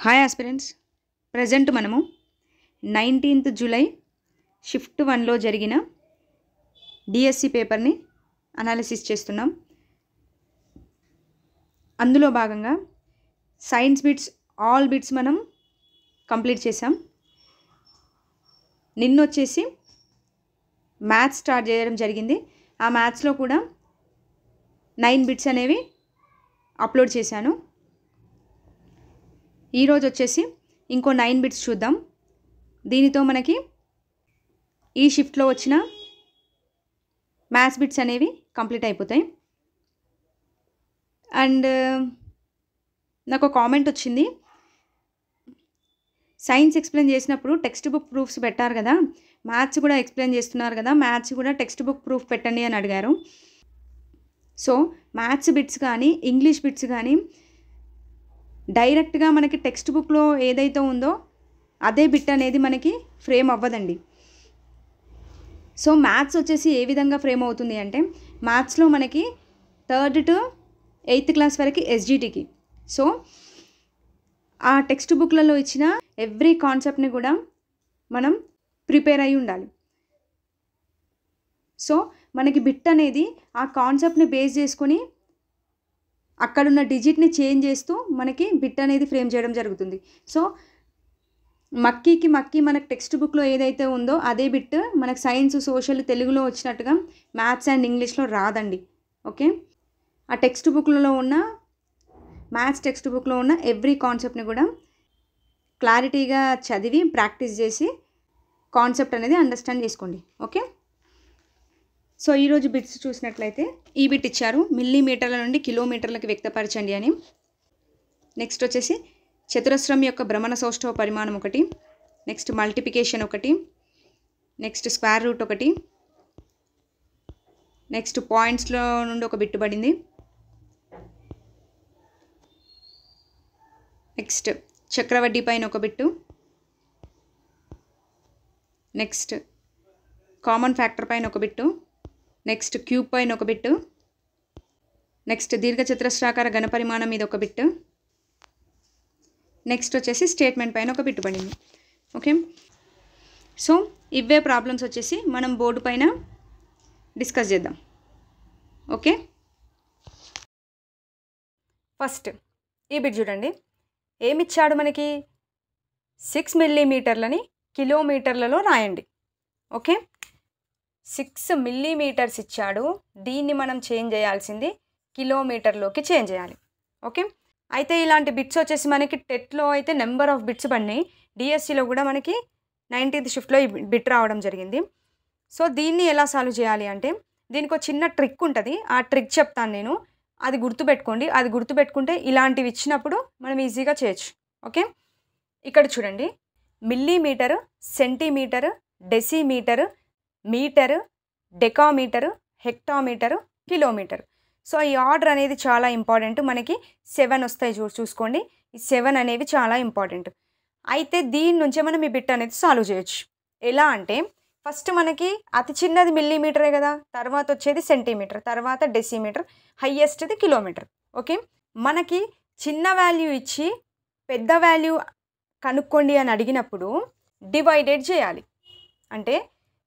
Hi aspirants, present మనము 19th July shift 1లో జరిగిన DSC పేపర్ని అనాలిసిస్ చేస్తున్నాం. అందులో భాగంగా సైన్స్ బిట్స్ ఆల్ బిట్స్ మనం కంప్లీట్ చేసాం. నిన్నొచ్చేసి మ్యాథ్స్ స్టార్ట్ చేయడం జరిగింది. ఆ మ్యాథ్స్లో కూడా 9 బిట్స్ అనేవి అప్లోడ్ చేశాను. ఈరోజు వచ్చేసి ఇంకో 9 బిట్స్ చూద్దాం. దీనితో మనకి ఈ షిఫ్ట్లో వచ్చిన మ్యాథ్స్ బిట్స్ అనేవి కంప్లీట్ అయిపోతాయి. అండ్ నాకు ఒక కామెంట్ వచ్చింది, సైన్స్ ఎక్స్ప్లెయిన్ చేసినప్పుడు టెక్స్ట్ బుక్ ప్రూఫ్స్ పెట్టారు కదా, మ్యాథ్స్ కూడా ఎక్స్ప్లెయిన్ చేస్తున్నారు కదా, మ్యాథ్స్ కూడా టెక్స్ట్ బుక్ ప్రూఫ్ పెట్టండి అని అడిగారు. సో మ్యాథ్స్ బిట్స్ కానీ ఇంగ్లీష్ బిట్స్ కానీ డైరెక్ట్గా మనకి టెక్స్ట్ బుక్లో ఏదైతే ఉందో అదే బిట్ అనేది మనకి ఫ్రేమ్ అవ్వదండి. సో మ్యాథ్స్ వచ్చేసి ఏ విధంగా ఫ్రేమ్ అవుతుంది అంటే, మ్యాథ్స్లో మనకి 3rd to 8th క్లాస్ వరకు ఎస్జిటికి. సో ఆ టెక్స్ట్ బుక్లలో ఇచ్చిన ఎవ్రీ కాన్సెప్ట్ని కూడా మనం ప్రిపేర్ అయి ఉండాలి. సో మనకి బిట్ అనేది ఆ కాన్సెప్ట్ని బేస్ చేసుకొని అక్కడున్న డిజిట్ని చేంజ్ చేస్తూ మనకి బిట్ అనేది ఫ్రేమ్ చేయడం జరుగుతుంది. సో మక్కీకి మనకు టెక్స్ట్ బుక్లో ఏదైతే ఉందో అదే బిట్ మనకు సైన్స్, సోషల్, తెలుగులో వచ్చినట్టుగా మ్యాథ్స్ అండ్ ఇంగ్లీష్లో రాదండి. ఓకే, ఆ టెక్స్ట్ బుక్లలో ఉన్న మ్యాథ్స్ టెక్స్ట్ బుక్లో ఉన్న ఎవ్రీ కాన్సెప్ట్ని కూడా క్లారిటీగా చదివి ప్రాక్టీస్ చేసి కాన్సెప్ట్ అనేది అండర్స్టాండ్ చేసుకోండి. ఓకే, సో ఈరోజు బిట్స్ చూసినట్లయితే ఈ బిట్ ఇచ్చారు, మిల్లీమీటర్ల నుండి కిలోమీటర్లకు వ్యక్తపరచండి అని. నెక్స్ట్ వచ్చేసి చతురస్రం యొక్క భ్రమణ సౌష్ఠవ పరిమాణం ఒకటి, నెక్స్ట్ మల్టిప్లికేషన్ ఒకటి, నెక్స్ట్ స్క్వేర్ రూట్ ఒకటి, నెక్స్ట్ పాయింట్స్లో నుండి ఒక బిట్ పడింది, నెక్స్ట్ చక్రవడ్డీ పైన ఒక బిట్టు, నెక్స్ట్ కామన్ ఫ్యాక్టర్ పైన ఒక బిట్టు, నెక్స్ట్ క్యూబ్ పైన ఒక బిట్టు, నెక్స్ట్ దీర్ఘచతురస్రాకార ఘనపరిమాణం మీద ఒక బిట్టు, నెక్స్ట్ వచ్చేసి స్టేట్మెంట్ పైన ఒక బిట్టు పడింది. ఓకే, సో ఇవే ప్రాబ్లమ్స్ వచ్చేసి మనం బోర్డు పైన డిస్కస్ చేద్దాం. ఓకే, ఫస్ట్ ఈ బిట్ చూడండి, ఏమిచ్చాడు మనకి 6 మిల్లీమీటర్లని కిలోమీటర్లలో రాయండి. ఓకే, 6 మిల్లీమీటర్స్ ఇచ్చాడు, దీన్ని మనం చేంజ్ చేయాల్సింది కిలోమీటర్లోకి చేంజ్ చేయాలి. ఓకే, అయితే ఇలాంటి బిట్స్ వచ్చేసి మనకి టెట్లో అయితే నెంబర్ ఆఫ్ బిట్స్ పడినాయి, డిఎస్సిలో కూడా మనకి 19th షిఫ్ట్లో ఈ బిట్ రావడం జరిగింది. సో దీన్ని ఎలా సాల్వ్ చేయాలి అంటే, దీనికి ఒక చిన్న ట్రిక్ ఉంటుంది, ఆ ట్రిక్ చెప్తాను నేను, అది గుర్తుపెట్టుకోండి. అది గుర్తుపెట్టుకుంటే ఇలాంటివి ఇచ్చినప్పుడు మనం ఈజీగా చేయొచ్చు. ఓకే, ఇక్కడ చూడండి, millimetre, centimetre, decimetre, metre, decametre, hectometre, kilometre. So ఈ ఆర్డర్ అనేది చాలా ఇంపార్టెంట్. మనకి 7 వస్తాయి, చూసుకోండి. ఈ 7 అనేవి చాలా ఇంపార్టెంట్. అయితే దీని నుంచే మనం ఈ బిట్ అనేది సాల్వ్ చేయొచ్చు. ఎలా అంటే, ఫస్ట్ మనకి అతి చిన్నది మిల్లీమీటరే కదా, తర్వాత వచ్చేది సెంటీమీటర్, తర్వాత డెసిమీటర్, హయ్యెస్ట్ది కిలోమీటర్. ఓకే, మనకి చిన్న వాల్యూ ఇచ్చి పెద్ద వాల్యూ కనుక్కోండి అని అడిగినప్పుడు డివైడెడ్ చేయాలి. అంటే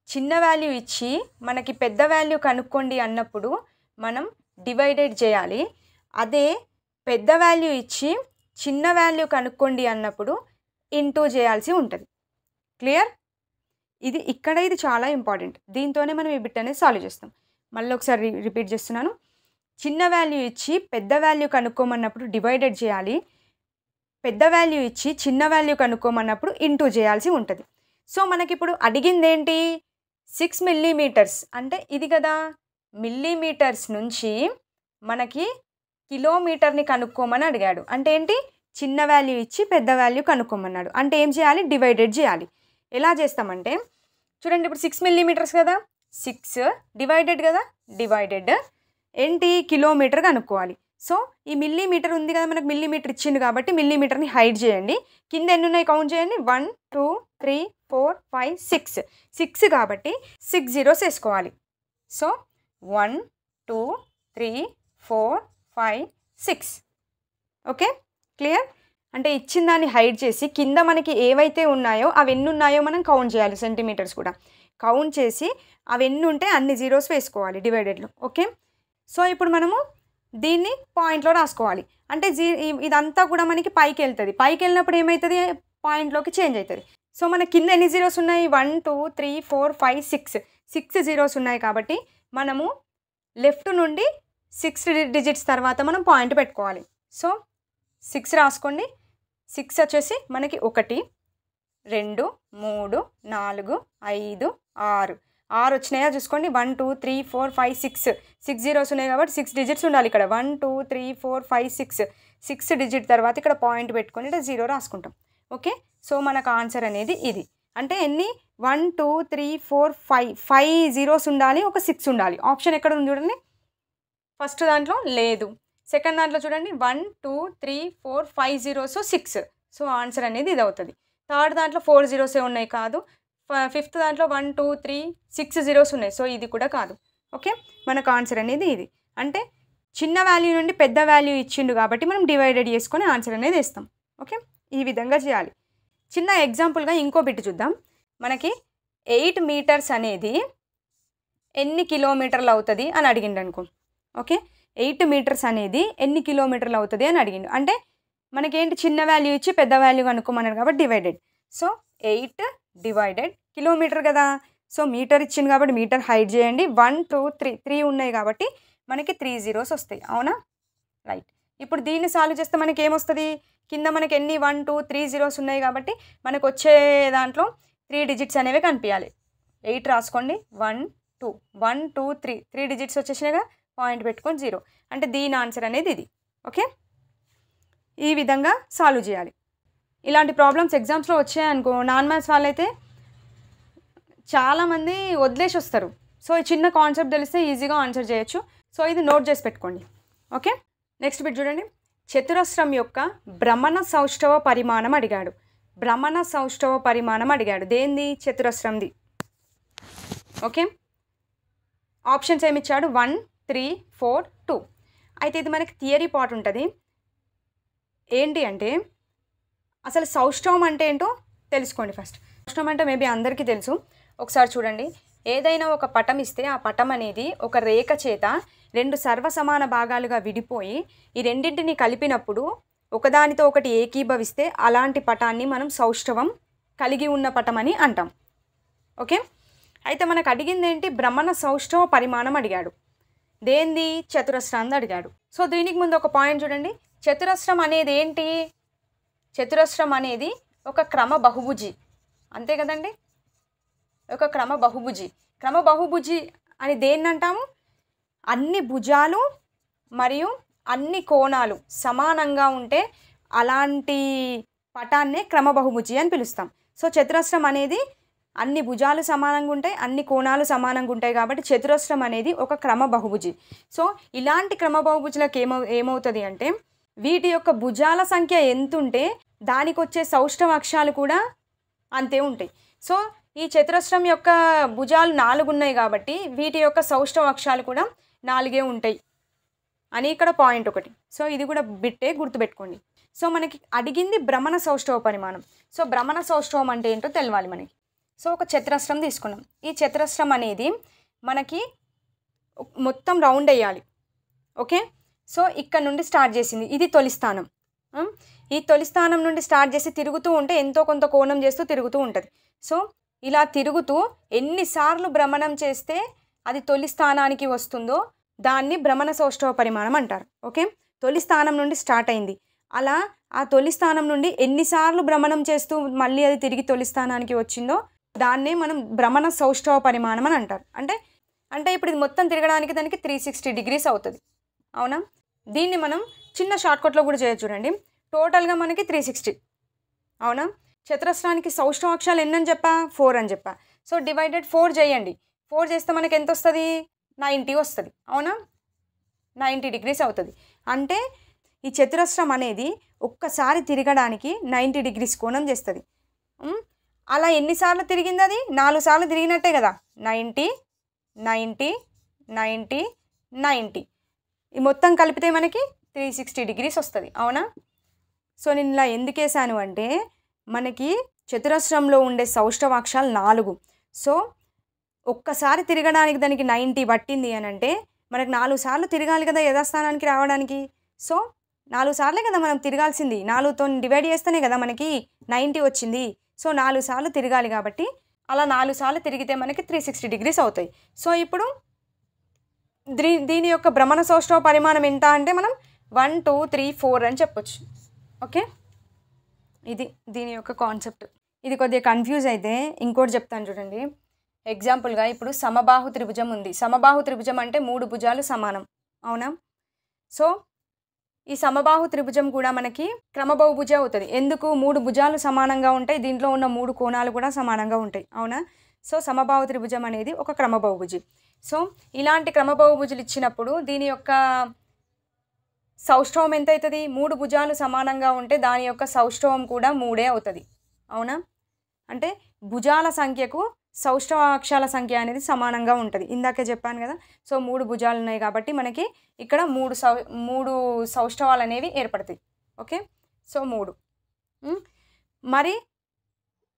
చిన్న వాల్యూ ఇచ్చి మనకి పెద్ద వాల్యూ కనుక్కోండి అన్నప్పుడు మనం డివైడెడ్ చేయాలి. అదే పెద్ద వాల్యూ ఇచ్చి చిన్న వాల్యూ కనుక్కోండి అన్నప్పుడు ఇంటూ చేయాల్సి ఉంటుంది. క్లియర్? ఇది చాలా ఇంపార్టెంట్. దీంతోనే మనం ఈ బిట్ అనేది సాల్వ్ చేస్తాం. మళ్ళీ ఒకసారి రిపీట్ చేస్తున్నాను. చిన్న వాల్యూ ఇచ్చి పెద్ద వాల్యూ కనుక్కోమన్నప్పుడు డివైడెడ్ చేయాలి, పెద్ద వాల్యూ ఇచ్చి చిన్న వాల్యూ కనుక్కోమన్నప్పుడు ఇంటూ చేయాల్సి ఉంటుంది. సో మనకి ఇప్పుడు అడిగింది ఏంటి, 6 మిల్లీమీటర్స్ అంటే ఇది కదా, మిల్లీమీటర్స్ నుంచి మనకి కిలోమీటర్ని కనుక్కోమని అడిగాడు. అంటే ఏంటి, చిన్న వాల్యూ ఇచ్చి పెద్ద వాల్యూ కనుక్కోమన్నాడు. అంటే ఏం చేయాలి, డివైడెడ్ చేయాలి. ఎలా చేస్తామంటే చూడండి, ఇప్పుడు 6 మిల్లీమీటర్స్ కదా, 6 డివైడెడ్ కదా, డివైడెడ్ ఏంటి, కిలోమీటర్ కనుక్కోవాలి. సో ఈ మిల్లీమీటర్ ఉంది కదా, మనకు మిల్లీమీటర్ ఇచ్చింది కాబట్టి మిల్లీమీటర్ని హైడ్ చేయండి. కింద ఎన్ని ఉన్నాయి కౌంట్ చేయండి, 1 2 3 4 5 6 6 కాబట్టి 6 zeros వేసుకోవాలి. సో 1 2 3 4 5 6. Okay, clear? అంటే ఇచ్చిన దాన్ని హైడ్ చేసి కింద మనకి ఏవైతే ఉన్నాయో అవి ఎన్ని ఉన్నాయో మనం కౌంట్ చేయాలి, సెంటీమీటర్స్ కూడా కౌంట్ చేసి అవి ఎన్ని ఉంటే అన్ని జీరోస్ వేసుకోవాలి డివైడెడ్లో. ఓకే, సో ఇప్పుడు మనము దీన్ని పాయింట్లో రాసుకోవాలి. అంటే ఇదంతా కూడా మనకి పైకి వెళ్తుంది, పైకి వెళ్ళినప్పుడు ఏమవుతుంది, పాయింట్లోకి చేంజ్ అవుతుంది. సో మన కింద ఎన్ని జీరోస్ ఉన్నాయి, 1 2 3 4 5 6 జీరోస్ ఉన్నాయి కాబట్టి మనము లెఫ్ట్ నుండి 6 డిజిట్స్ తర్వాత మనం పాయింట్ పెట్టుకోవాలి. సో 6 రాసుకోండి. 6 వచ్చేసి మనకి 1 2 3 4 5 6 వచ్చినాయా చూసుకోండి. 1 2 3 4 5 6 జీరోస్ ఉన్నాయి కాబట్టి 6 డిజిట్స్ ఉండాలి ఇక్కడ. 1 2 3 4 5 6 డిజిట్ తర్వాత ఇక్కడ పాయింట్ పెట్టుకొని ఇక్కడ 0 రాసుకుంటాం. ఓకే, సో మనకు ఆన్సర్ అనేది ఇది. అంటే ఎన్ని 1 2 3 4 5 జీరోస్ ఉండాలి, ఒక 6 ఉండాలి. ఆప్షన్ ఎక్కడ ఉంది చూడండి, ఫస్ట్ దాంట్లో లేదు, సెకండ్ దాంట్లో చూడండి 1 2 3 4 5 జీరోస్ 6. సో ఆన్సర్ అనేది ఇది అవుతుంది. థర్డ్ దాంట్లో 4 జీరోసే ఉన్నాయి, కాదు. ఫిఫ్త్ దాంట్లో 1 2 3 6 జీరోస్ ఉన్నాయి, సో ఇది కూడా కాదు. ఓకే, మనకు ఆన్సర్ అనేది ఇది. అంటే చిన్న వాల్యూ నుండి పెద్ద వాల్యూ ఇచ్చిండు కాబట్టి మనం డివైడెడ్ చేసుకొని ఆన్సర్ అనేది వేస్తాం. ఓకే, ఈ విధంగా చేయాలి. చిన్న ఎగ్జాంపుల్గా ఇంకో బిట్ చూద్దాం. మనకి 8 మీటర్స్ అనేది ఎన్ని కిలోమీటర్లు అవుతుంది అని అడిగిండు అనుకో. ఓకే, 8 మీటర్స్ అనేది ఎన్ని కిలోమీటర్లు అవుతుంది అని అడిగిండు. అంటే మనకేంటి, చిన్న వాల్యూ ఇచ్చి పెద్ద వాల్యూ అనుకోమన్నాడు కాబట్టి డివైడెడ్. సో 8 డివైడెడ్ కిలోమీటర్ కదా, సో మీటర్ ఇచ్చింది కాబట్టి మీటర్ హైడ్ చేయండి. 1 2 3 ఉన్నాయి కాబట్టి మనకి 3 జీరోస్ వస్తాయి, అవునా? రైట్. ఇప్పుడు దీన్ని సాల్వ్ చేస్తే మనకి ఏమొస్తుంది, కింద మనకి ఎన్ని 1 2 3 జీరోస్ ఉన్నాయి కాబట్టి మనకు వచ్చే దాంట్లో 3 డిజిట్స్ అనేవి కనిపించాలి. 8 రాసుకోండి. 1 2 3 డిజిట్స్ వచ్చేసినాయిగా, పాయింట్ పెట్టుకొని 0. అంటే దీని ఆన్సర్ అనేది ఇది. ఓకే, ఈ విధంగా సాల్వ్ చేయాలి. ఇలాంటి ప్రాబ్లమ్స్ ఎగ్జామ్స్లో వచ్చాయనుకో, నాన్ మ్యాథ్స్ వాళ్ళైతే చాలామంది వదిలేసి వస్తారు. సో ఈ చిన్న కాన్సెప్ట్ తెలిస్తే ఈజీగా ఆన్సర్ చేయొచ్చు. సో ఇది నోట్ చేసి పెట్టుకోండి. ఓకే, నెక్స్ట్ బిట్ చూడండి. చతురస్రం యొక్క భ్రమణ సౌష్ఠవ పరిమాణం అడిగాడు. భ్రమణ సౌష్ఠవ పరిమాణం అడిగాడు. దేంది? చతురస్రంది. ఓకే, ఆప్షన్స్ ఏమి ఇచ్చాడు? 1 3 4 2. అయితే ఇది మనకి థియరీ పార్ట్ ఉంటుంది. ఏంటి అంటే అసలు సౌష్ఠవం అంటే ఏంటో తెలుసుకోండి ఫస్ట్. సౌష్ఠవం అంటే మేబీ అందరికీ తెలుసు. ఒకసారి చూడండి, ఏదైనా ఒక పటం ఇస్తే ఆ పటం అనేది ఒక రేఖ చేత 2 సర్వసమాన భాగాలుగా విడిపోయి ఈ రెండింటిని కలిపినప్పుడు ఒకదానితో ఒకటి ఏకీభవిస్తే అలాంటి పటాన్ని మనం సౌష్ఠవం కలిగి ఉన్న పటం అని అంటాం. ఓకే, అయితే మనకు అడిగింది ఏంటి? భ్రమణ సౌష్ఠవ పరిమాణం అడిగాడు. దేంది? చతురస్రాన్ని అడిగాడు. సో దీనికి ముందు ఒక పాయింట్ చూడండి. చతురస్రం అనేది ఏంటి? చతురస్రం అనేది ఒక క్రమ బహుభుజి, అంతే కదండి? ఒక క్రమ బహుభుజి. క్రమ బహుభుజి అని దేన్ని అంటాము? అన్ని భుజాలు మరియు అన్ని కోణాలు సమానంగా ఉంటే అలాంటి పటాన్నే క్రమ బహుభుజి అని పిలుస్తాం. సో చతురస్రం అనేది అన్ని భుజాలు సమానంగా ఉంటాయి, అన్ని కోణాలు సమానంగా ఉంటాయి కాబట్టి చతురస్రం అనేది ఒక క్రమ బహుభుజి. సో ఇలాంటి క్రమ బహుభుజులకు ఏమవుతుంది అంటే వీటి యొక్క భుజాల సంఖ్య ఎంత ఉంటే దానికి వచ్చే సౌష్ఠవ అక్షాలు కూడా అంతే ఉంటాయి. సో ఈ చతురస్రం యొక్క భుజాలు 4 ఉన్నాయి కాబట్టి వీటి యొక్క సౌష్ఠవ అక్షాలు కూడా 4 ఉంటాయి అని ఇక్కడ పాయింట్ ఒకటి. సో ఇది కూడా బిట్టే, గుర్తుపెట్టుకోండి. సో మనకి అడిగింది భ్రమణ సౌష్ఠవ పరిమాణం. సో భ్రమణ సౌష్ఠవం అంటే ఏంటో తెలవాలి మనకి. సో ఒక చతురస్రం తీసుకున్నాం. ఈ చతురస్రం అనేది మనకి మొత్తం రౌండ్ వేయాలి. ఓకే, సో ఇక్కడ నుండి స్టార్ట్ చేసింది, ఇది తొలి స్థానం. ఈ తొలి స్థానం నుండి స్టార్ట్ చేసి తిరుగుతూ ఉంటే ఎంతో కొంత కోణం చేస్తూ తిరుగుతూ ఉంటుంది. సో ఇలా తిరుగుతూ ఎన్నిసార్లు భ్రమణం చేస్తే అది తొలి స్థానానికి వస్తుందో దాన్ని భ్రమణ సౌష్ఠవ పరిమాణం అంటారు. ఓకే, తొలి స్థానం నుండి స్టార్ట్ అయింది, అలా ఆ తొలి స్థానం నుండి ఎన్నిసార్లు భ్రమణం చేస్తూ మళ్ళీ అది తిరిగి తొలి స్థానానికి వచ్చిందో దాన్నే మనం భ్రమణ సౌష్ఠవ పరిమాణం అని అంటారు. అంటే ఇప్పుడు ఇది మొత్తం తిరగడానికి దానికి 360 డిగ్రీస్ అవుతుంది, అవునా? దీన్ని మనం చిన్న షార్ట్కట్లో కూడా చేయొచ్చు. చూడండి, టోటల్గా మనకి 360, అవునా? చతురస్రానికి సౌష్ఠవ అక్షాలు ఎన్నని చెప్పా? 4 అని చెప్పా. సో డివైడెడ్ 4 చేయండి. 4 చేస్తే మనకి ఎంత వస్తుంది? 90 వస్తుంది, అవునా? 90 డిగ్రీస్ అవుతుంది. అంటే ఈ చతురస్రం అనేది ఒక్కసారి తిరగడానికి 90 డిగ్రీస్ కోణం చేస్తుంది. అలా ఎన్నిసార్లు తిరిగింది? అది 4 సార్లు తిరిగినట్టే కదా. 90 90 90 90 ఈ మొత్తం కలిపితే మనకి 360 డిగ్రీస్ వస్తుంది, అవునా? సో నేను ఇలా ఎందుకు వేసాను అంటే మనకి చతురస్రంలో ఉండే సౌష్ఠవాక్షాలు 4. సో ఒక్కసారి తిరగడానికి దానికి 90 పట్టింది అని అంటే మనకు 4 సార్లు తిరగాలి కదా యథాస్థానానికి రావడానికి. సో 4 సార్లే కదా మనం తిరగాల్సింది, 4తో డివైడ్ చేస్తేనే కదా మనకి 90 వచ్చింది. సో 4 సార్లు తిరగాలి కాబట్టి అలా 4 సార్లు తిరిగితే మనకి 360 డిగ్రీస్ అవుతాయి. సో ఇప్పుడు దీని యొక్క భ్రమణ సౌష్ఠవ పరిమాణం ఎంత అంటే మనం 1 2 3 4 అని చెప్పొచ్చు. ఓకే, ఇది దీని యొక్క కాన్సెప్ట్. ఇది కొద్దిగా కన్ఫ్యూజ్ అయితే ఇంకోటి చెప్తాను చూడండి. ఎగ్జాంపుల్గా ఇప్పుడు సమబాహు త్రిభుజం ఉంది. సమబాహు త్రిభుజం అంటే 3 భుజాలు సమానం, అవునా? సో ఈ సమబాహు త్రిభుజం కూడా మనకి క్రమబహుభుజ అవుతుంది. ఎందుకు? 3 భుజాలు సమానంగా ఉంటాయి, దీంట్లో ఉన్న 3 కోణాలు కూడా సమానంగా ఉంటాయి, అవునా? సో సమబాహు త్రిభుజం అనేది ఒక క్రమబహుభుజి. సో ఇలాంటి క్రమబహుభుజులు ఇచ్చినప్పుడు దీని యొక్క సౌష్ఠవం ఎంత అవుతుంది? 3 భుజాలు సమానంగా ఉంటే దాని యొక్క సౌష్ఠవం కూడా 3 అవుతుంది, అవునా? అంటే భుజాల సంఖ్యకు సౌష్ఠవాక్షాల సంఖ్య అనేది సమానంగా ఉంటుంది. ఇందాకే చెప్పాను కదా. సో 3 భుజాలు ఉన్నాయి కాబట్టి మనకి ఇక్కడ 3 సౌష్ఠవాలు అనేవి ఏర్పడతాయి. Okay, so 3. మరి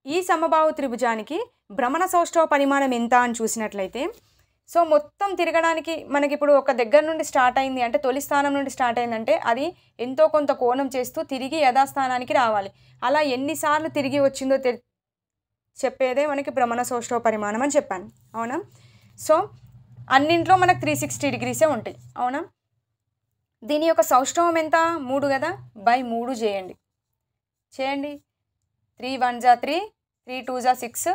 ఈ సమబాహు త్రిభుజానికి భ్రమణ సౌష్ఠవ పరిమాణం ఎంత అని చూసినట్లయితే, సో మొత్తం తిరగడానికి మనకి ఇప్పుడు ఒక దగ్గర నుండి స్టార్ట్ అయింది అంటే, తొలి స్థానం నుండి స్టార్ట్ అయిందంటే అది ఎంతో కొంత కోణం చేస్తూ తిరిగి యథాస్థానానికి రావాలి. అలా ఎన్నిసార్లు తిరిగి వచ్చిందో చెప్పేదే మనకి భ్రమణ సౌష్ఠవ పరిమాణం అని చెప్పాను, అవునా? సో అన్నింట్లో మనకు 360 డిగ్రీసే ఉంటాయి, అవునా? దీని యొక్క సౌష్ఠవం ఎంత? 3 కదా, బై 3 చేయండి. 3 1 జా 3, 3 2 జా 6,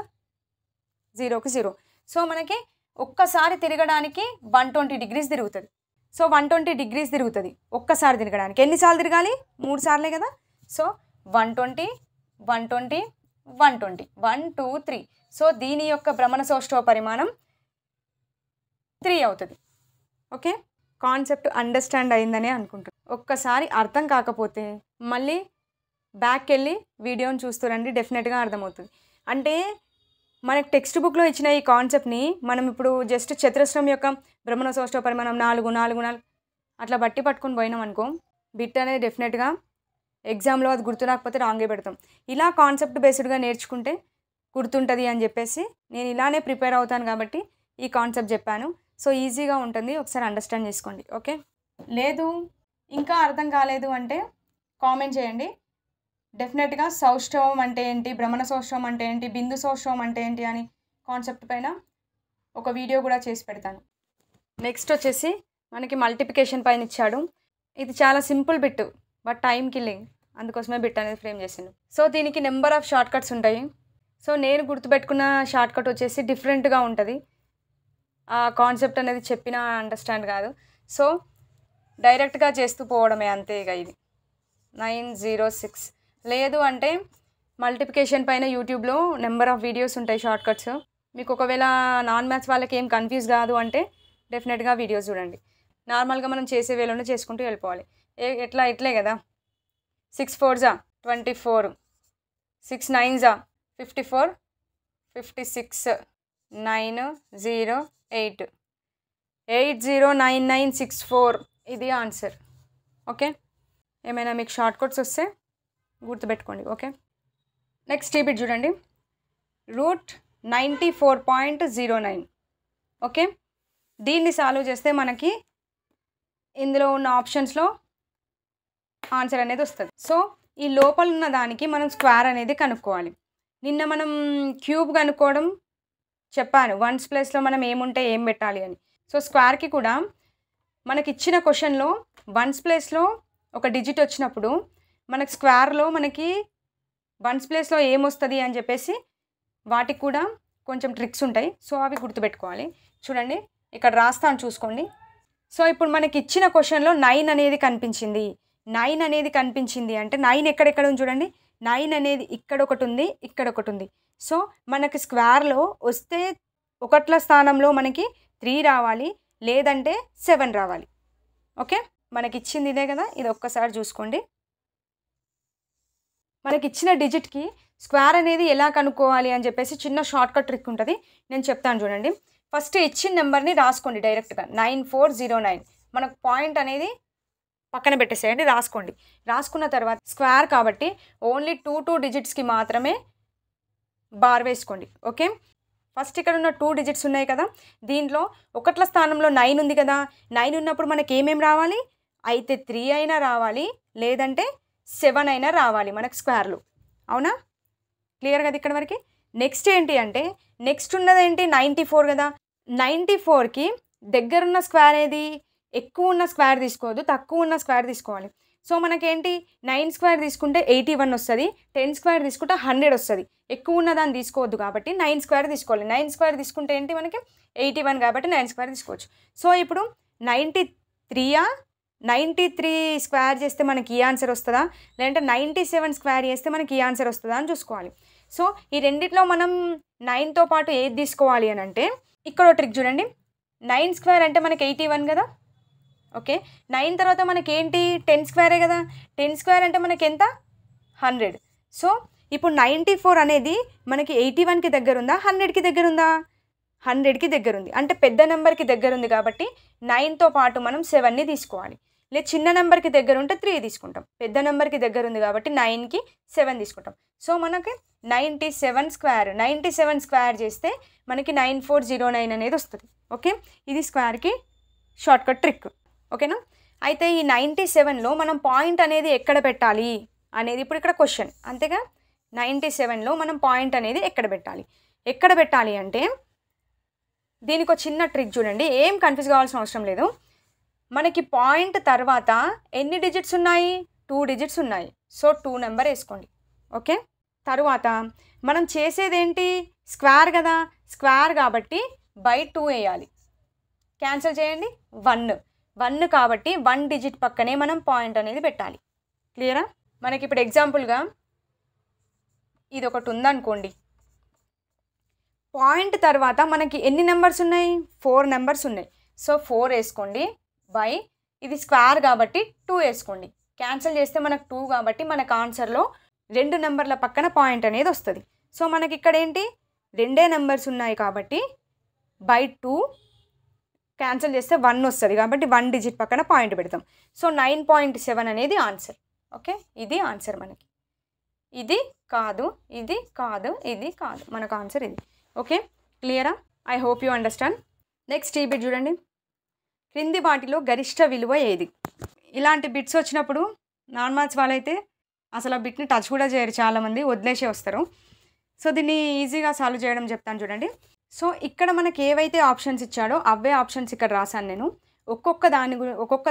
0కి 0. సో మనకి ఒక్కసారి తిరగడానికి 120 డిగ్రీస్ తిరుగుతుంది. సో 120 డిగ్రీస్ తిరుగుతుంది ఒక్కసారి తిరగడానికి. ఎన్నిసార్లు తిరగాలి? 3 సార్లే కదా. సో 120 120 120 1 2 3. సో దీని యొక్క భ్రమణ సౌష్ఠవ పరిమాణం 3 అవుతుంది. ఓకే, కాన్సెప్ట్ అండర్స్టాండ్ అయిందనే అనుకుంటాను. ఒక్కసారి అర్థం కాకపోతే మళ్ళీ బ్యాక్ వెళ్ళి వీడియోని చూస్తారండి, డెఫినెట్గా అర్థమవుతుంది. అంటే మనకి టెక్స్ట్ బుక్లో ఇచ్చిన ఈ కాన్సెప్ట్ని మనం ఇప్పుడు జస్ట్ చతురస్రం యొక్క భ్రమణ సౌష్ఠవ పరిమాణం 4 4 4 అట్లా బట్టి పట్టుకొని పోయినాం అనుకో, బిట్ అనేది డెఫినెట్గా ఎగ్జామ్లో అది గుర్తు రాకపోతే రాంగే పెడతాం. ఇలా కాన్సెప్ట్ బేస్డ్గా నేర్చుకుంటే గుర్తుంటుంది అని చెప్పేసి నేను ఇలానే ప్రిపేర్ అవుతాను కాబట్టి ఈ కాన్సెప్ట్ చెప్పాను. సో ఈజీగా ఉంటుంది, ఒకసారి అండర్స్టాండ్ చేసుకోండి. ఓకే, లేదు ఇంకా అర్థం కాలేదు అంటే కామెంట్ చేయండి. డెఫినెట్గా సౌష్ఠవం అంటే ఏంటి, భ్రమణ సౌష్ఠవం అంటే ఏంటి, బిందు సౌష్ఠవం అంటే ఏంటి అని కాన్సెప్ట్ పైన ఒక వీడియో కూడా చేసి పెడతాను. నెక్స్ట్ వచ్చేసి మనకి మల్టిప్లికేషన్ పైన ఇచ్చాడు. ఇది చాలా simple bit but time killing, అందుకోసమే బిట్ అనేది ఫ్రేమ్ చేసిండు. సో దీనికి నెంబర్ ఆఫ్ షార్ట్ కట్స్ ఉంటాయి. సో నేను గుర్తుపెట్టుకున్న షార్ట్ కట్ వచ్చేసి డిఫరెంట్గా ఉంటుంది. ఆ కాన్సెప్ట్ అనేది చెప్పినా అండర్స్టాండ్ కాదు. సో డైరెక్ట్గా చేస్తూ పోవడమే అంతే. ఇక ఇది 906. లేదు అంటే మల్టిప్లికేషన్ పైన యూట్యూబ్లో నెంబర్ ఆఫ్ వీడియోస్ ఉంటాయి షార్ట్ కట్స్. మీకు ఒకవేళ నాన్ మ్యాథ్స్ వాళ్ళకి ఏం కన్ఫ్యూజ్ కాదు అంటే డెఫినెట్గా వీడియోస్ చూడండి. నార్మల్గా మనం చేసే వేలోనే చేసుకుంటూ వెళ్ళిపోవాలి. ఇట్లే కదా. 6 4 జా 24, 6 9 జా 54, 56, 9 0 8, 809964 ఇది ఆన్సర్. ఓకే, ఏమైనా మీకు షార్ట్ కట్స్ వస్తే గుర్తుపెట్టుకోండి. ఓకే, నెక్స్ట్ ఈ బిట్ చూడండి. √94.09. ఓకే, దీన్ని సాల్వ్ చేస్తే మనకి ఇందులో ఉన్న ఆప్షన్స్లో ఆన్సర్ అనేది వస్తుంది. సో ఈ లోపల ఉన్న దానికి మనం స్క్వేర్ అనేది కనుక్కోవాలి. నిన్న మనం క్యూబ్ కనుక్కోవడం చెప్పాను, వన్స్ ప్లేస్లో మనం ఏముంటే ఏం పెట్టాలి అని. సో స్క్వేర్కి కూడా మనకి ఇచ్చిన క్వశ్చన్లో వన్స్ ప్లేస్లో ఒక డిజిట్ వచ్చినప్పుడు మనకి స్క్వేర్లో మనకి వన్స్ ప్లేస్లో ఏమొస్తుంది అని చెప్పేసి వాటికి కూడా కొంచెం ట్రిక్స్ ఉంటాయి. సో అవి గుర్తుపెట్టుకోవాలి. చూడండి ఇక్కడ రాస్తాను చూసుకోండి. సో ఇప్పుడు మనకి ఇచ్చిన క్వశ్చన్లో 9 అనేది కనిపించింది. 9 అనేది కనిపించింది అంటే 9 ఎక్కడెక్కడ ఉంది చూడండి. 9 అనేది ఇక్కడ ఒకటి ఉంది, ఇక్కడ ఒకటి ఉంది. సో మనకి స్క్వేర్లో వస్తే ఒకట్ల స్థానంలో మనకి 3 రావాలి, లేదంటే 7 రావాలి. ఓకే, మనకి ఇచ్చింది ఇదే కదా, ఇది ఒక్కసారి చూసుకోండి. మనకి ఇచ్చిన డిజిట్కి స్క్వేర్ అనేది ఎలా కనుక్కోవాలి అని చెప్పేసి చిన్న షార్ట్ కట్ ట్రిక్ ఉంటుంది, నేను చెప్తాను చూడండి. ఫస్ట్ ఇచ్చిన నెంబర్ని రాసుకోండి డైరెక్ట్గా 9409. మనకు పాయింట్ అనేది పక్కన పెట్టేసేయండి, రాసుకోండి. రాసుకున్న తర్వాత స్క్వేర్ కాబట్టి ఓన్లీ 2 డిజిట్స్కి మాత్రమే బార్ వేసుకోండి. ఓకే, ఫస్ట్ ఇక్కడ ఉన్న 2 డిజిట్స్ ఉన్నాయి కదా, దీంట్లో ఒకట్ల స్థానంలో 9 ఉంది కదా, 9 ఉన్నప్పుడు మనకి ఏమేమి రావాలి, అయితే 3 అయినా రావాలి, లేదంటే 7 అయినా రావాలి మనకు స్క్వేర్లు. అవునా, క్లియర్ కదా ఇక్కడ వరకు. నెక్స్ట్ ఏంటి అంటే, నెక్స్ట్ ఉన్నది ఏంటి, 94 కదా, 94కి దగ్గరున్న స్క్వేర్ ఏది, ఎక్కువ ఉన్న స్క్వేర్ తీసుకోవద్దు, తక్కువ ఉన్న స్క్వేర్ తీసుకోవాలి. సో మనకేంటి 9 స్క్వేర్ తీసుకుంటే 81 వస్తుంది, 10 స్క్వేర్ తీసుకుంటే 100 వస్తుంది. ఎక్కువ ఉన్న దాన్ని తీసుకోవద్దు కాబట్టి 9 స్క్వేర్ తీసుకోవాలి. 9 స్క్వేర్ తీసుకుంటే ఏంటి మనకి 81 కాబట్టి 9 స్క్వేర్ తీసుకోవచ్చు. సో ఇప్పుడు 93 స్క్వేర్ చేస్తే మనకి ఈ ఆన్సర్ వస్తుందా, లేదంటే 97 స్క్వేర్ చేస్తే మనకి ఈ ఆన్సర్ వస్తుందా అని చూసుకోవాలి. సో ఈ రెండిట్లో మనం 9తో పాటు ఏది తీసుకోవాలి అని అంటే, ఇక్కడ ట్రిక్ చూడండి. 9 స్క్వేర్ అంటే మనకి 81 కదా, ఓకే. 9 తర్వాత మనకి ఏంటి 10 స్క్వేరే కదా, 10 స్క్వేర్ అంటే మనకి ఎంత 100. సో ఇప్పుడు 94 అనేది మనకి 81కి దగ్గర ఉందా, 100కి దగ్గర ఉందా, 100కి దగ్గర ఉంది. అంటే పెద్ద నెంబర్కి దగ్గర ఉంది కాబట్టి 9తో పాటు మనం 7ని తీసుకోవాలి. లేదు చిన్న నెంబర్కి దగ్గర ఉంటే 3 తీసుకుంటాం. పెద్ద నెంబర్కి దగ్గర ఉంది కాబట్టి 9కి 7 తీసుకుంటాం. సో మనకి 97 స్క్వేర్ చేస్తే మనకి 9409 అనేది వస్తుంది. ఓకే, ఇది స్క్వేర్కి షార్ట్కట్ ట్రిక్. ఓకేనా, అయితే ఈ 97లో మనం పాయింట్ అనేది ఎక్కడ పెట్టాలి అనేది ఇప్పుడు ఇక్కడ క్వశ్చన్. అంతేగా, 97లో మనం పాయింట్ అనేది ఎక్కడ పెట్టాలి అంటే, దీనికి ఒక చిన్న ట్రిక్ చూడండి, ఏం కన్ఫ్యూజ్ కావాల్సిన అవసరం లేదు. మనకి పాయింట్ తర్వాత ఎన్ని డిజిట్స్ ఉన్నాయి, 2 డిజిట్స్ ఉన్నాయి. సో 2 నెంబర్ వేసుకోండి. ఓకే, తరువాత మనం చేసేదేంటి, స్క్వేర్ కదా, స్క్వేర్ కాబట్టి బై 2 వేయాలి. క్యాన్సిల్ చేయండి, 1 కాబట్టి 1 డిజిట్ పక్కనే మనం పాయింట్ అనేది పెట్టాలి. క్లియరా, మనకి ఇప్పుడు ఎగ్జాంపుల్గా ఇది ఒకటి ఉందనుకోండి, పాయింట్ తర్వాత మనకి ఎన్ని నెంబర్స్ ఉన్నాయి, 4 నెంబర్స్ ఉన్నాయి. సో 4 వేసుకోండి, బై ఇది స్క్వేర్ కాబట్టి 2 వేసుకోండి. క్యాన్సిల్ చేస్తే మనకు 2 కాబట్టి మనకు ఆన్సర్లో 2 నెంబర్ల పక్కన పాయింట్ అనేది వస్తుంది. సో మనకి ఇక్కడ ఏంటి 2 నెంబర్స్ ఉన్నాయి కాబట్టి బై 2 క్యాన్సిల్ చేస్తే 1 వస్తుంది కాబట్టి 1 డిజిట్ పక్కన పాయింట్ పెడతాం. సో 9.7 అనేది ఆన్సర్. ఓకే, ఇది ఆన్సర్ మనకి. ఇది కాదు, ఇది కాదు, ఇది కాదు, మనకు ఆన్సర్ ఇది. ఓకే, క్లియరా, I hope you understand. Next ఈ బిట్ చూడండి, క్రింది వాటిలో గరిష్ట విలువ ఏది. ఇలాంటి బిట్స్ వచ్చినప్పుడు నాన్ మ్యాథ్స్ వాళ్ళైతే అసలు ఆ బిట్ని టచ్ కూడా చేయరు, చాలామంది వదిలేసే వస్తారు. సో దీన్ని ఈజీగా సాల్వ్ చేయడం చెప్తాను చూడండి. సో ఇక్కడ మనకి ఏవైతే ఆప్షన్స్ ఇచ్చాడో అవే ఆప్షన్స్ ఇక్కడ రాశాను నేను. ఒక్కొక్క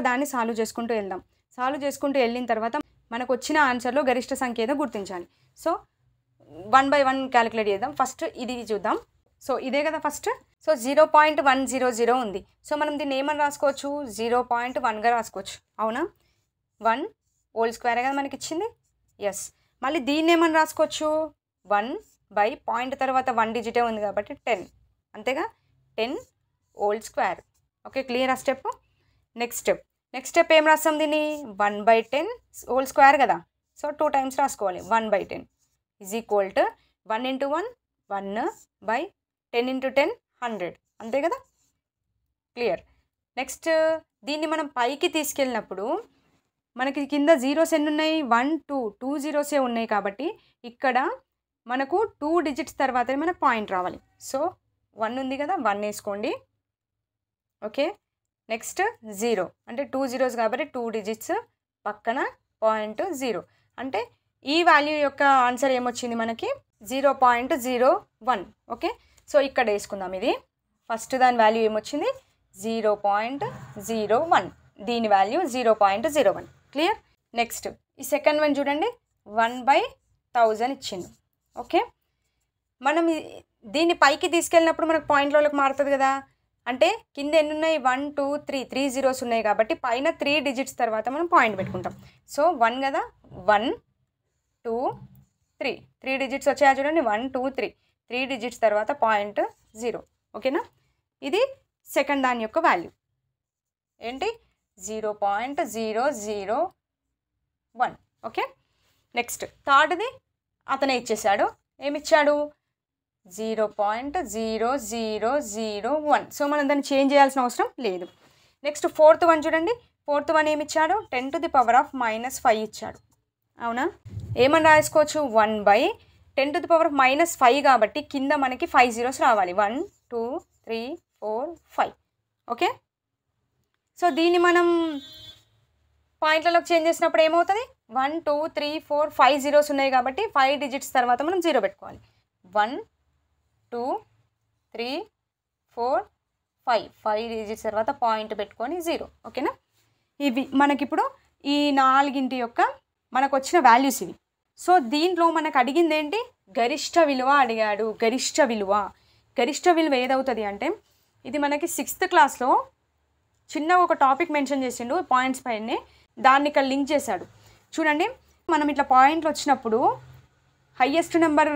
దాన్ని సాల్వ్ చేసుకుంటూ వెళ్దాం. సాల్వ్ చేసుకుంటూ వెళ్ళిన తర్వాత మనకు వచ్చిన ఆన్సర్లో గరిష్ట సంఖ్య ఏదో గుర్తించాలి. సో 1 by 1 క్యాలిక్యులేట్ చేద్దాం. ఫస్ట్ ఇది చూద్దాం. సో ఇదే కదా ఫస్ట్. సో 0.100 ఉంది. సో మనం దీన్ని ఏమని రాసుకోవచ్చు, 0.1గా రాసుకోవచ్చు. అవునా, 1 హోల్ స్క్వేర్ కదా మనకి ఇచ్చింది. ఎస్, మళ్ళీ దీన్ని ఏమని రాసుకోవచ్చు, 1 బై పాయింట్ తర్వాత 1 డిజిటే ఉంది కాబట్టి 10, అంతేగా, 10 హోల్ స్క్వేర్. ఓకే, క్లియర్ ఆ స్టెప్. నెక్స్ట్ స్టెప్ ఏం రాస్తాం దీన్ని, 1 by 10 హోల్ స్క్వేర్ కదా. సో 2 టైమ్స్ రాసుకోవాలి. 1 by 10 is equal to 1 into 1 1 by 10 into 10 100, అంతే కదా, క్లియర్. నెక్స్ట్ దీన్ని మనం పైకి తీసుకెళ్ళినప్పుడు మనకి కింద జీరోస్ ఎన్ని ఉన్నాయి, 1 2 జీరోసే ఉన్నాయి కాబట్టి ఇక్కడ మనకు 2 డిజిట్స్ తర్వాతే మనకు పాయింట్ రావాలి. సో 1 ఉంది కదా, 1 వేసుకోండి. ఓకే, నెక్స్ట్ 0 అంటే 2 జీరోస్ కాబట్టి 2 డిజిట్స్ పక్కన పాయింట్ 0 అంటే ఈ వాల్యూ యొక్క ఆన్సర్ ఏమొచ్చింది మనకి 0.01. ఓకే, సో ఇక్కడ వేసుకుందాం. ఇది ఫస్ట్ దాని వాల్యూ ఏమొచ్చింది 0.01, దీని వాల్యూ 0.01. క్లియర్. నెక్స్ట్ ఈ సెకండ్ వన్ చూడండి, 1/1000 ఇచ్చింది. ఓకే, మనం దీన్ని పైకి తీసుకెళ్ళినప్పుడు మనకు పాయింట్లోకి మారుతుంది కదా, అంటే కింద ఎన్ని ఉన్నాయి 1 2 3 జీరోస్ ఉన్నాయి కాబట్టి పైన 3 డిజిట్స్ తర్వాత మనం పాయింట్ పెట్టుకుంటాం. సో 1 కదా, 1 2 3 డిజిట్స్ వచ్చాయా చూడండి, 1 2 3 డిజిట్స్ తర్వాత పాయింట్ 0. ఓకేనా, ఇది సెకండ్ దాని యొక్క వాల్యూ ఏంటి 0.001. ఓకే, నెక్స్ట్ థర్డ్ది అతనే ఇచ్చేసాడు, ఏమిచ్చాడు 0.0001. సో మనం దాన్ని చేంజ్ చేయాల్సిన అవసరం లేదు. నెక్స్ట్ ఫోర్త్ వన్ చూడండి, ఫోర్త్ వన్ ఏమి ఇచ్చాడు 10⁻⁻5 ఇచ్చాడు. అవునా, ఏమని రాసుకోవచ్చు 1/10⁻⁻5 కాబట్టి కింద మనకి 5 zeros రావాలి. 1 2 3 4 5. ఓకే, సో దీన్ని మనం పాయింట్లలోకి చేంజ్ చేసినప్పుడు ఏమవుతుంది 1 2 3 4 5 zeros ఉన్నాయి కాబట్టి 5 digits తర్వాత మనం 0 పెట్టుకోవాలి. 1 2 3 4 5 digits తర్వాత పాయింట్ పెట్టుకొని 0. ఓకేనా, ఇవి మనకిప్పుడు ఈ నాలుగింటి యొక్క మనకు వచ్చిన వాల్యూస్ ఇవి. సో దీంట్లో మనకు అడిగింది ఏంటి, గరిష్ట విలువ అడిగాడు. గరిష్ట విలువ ఏదవుతుంది అంటే ఇది మనకి 6th క్లాస్లో చిన్న ఒక టాపిక్ మెన్షన్ చేసిండు పాయింట్స్ పైనే, దాన్ని ఇక్కడ లింక్ చేశాడు. చూడండి, మనం ఇట్లా పాయింట్లు వచ్చినప్పుడు హయ్యెస్ట్ నెంబర్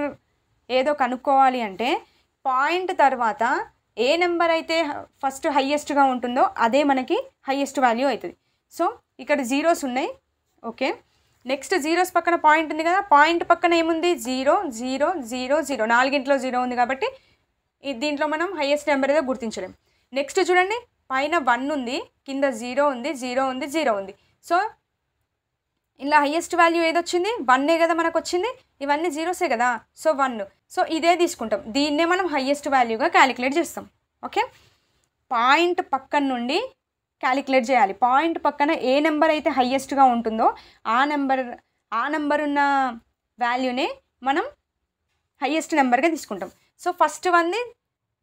ఏదో కనుక్కోవాలి అంటే పాయింట్ తర్వాత ఏ నెంబర్ అయితే ఫస్ట్ హయ్యెస్ట్గా ఉంటుందో అదే మనకి హయ్యెస్ట్ వాల్యూ అవుతుంది. సో ఇక్కడ జీరోస్ ఉన్నాయి. ఓకే, నెక్స్ట్ జీరోస్ పక్కన పాయింట్ ఉంది కదా, పాయింట్ పక్కన ఏముంది 0 0 0 0, నాలుగింట్లో 0 ఉంది కాబట్టి దీంట్లో మనం హయ్యెస్ట్ నెంబర్ ఏదో గుర్తించలేం. నెక్స్ట్ చూడండి, పైన 1 ఉంది, కింద 0 ఉంది 0 ఉంది 0 ఉంది. సో ఇలా హయ్యెస్ట్ వాల్యూ ఏదొచ్చింది 1 కదా మనకు వచ్చింది, ఇవన్నీ జీరోసే కదా, సో 1. సో ఇదే తీసుకుంటాం, దీన్నే మనం హయ్యెస్ట్ వాల్యూగా క్యాలిక్యులేట్ చేస్తాం. ఓకే, పాయింట్ పక్కన నుండి క్యాలిక్యులేట్ చేయాలి. పాయింట్ పక్కన ఏ నెంబర్ అయితే హయ్యెస్ట్గా ఉంటుందో ఆ నెంబర్ ఉన్న వాల్యూనే మనం హయ్యెస్ట్ నెంబర్గా తీసుకుంటాం. సో ఫస్ట్ వన్ది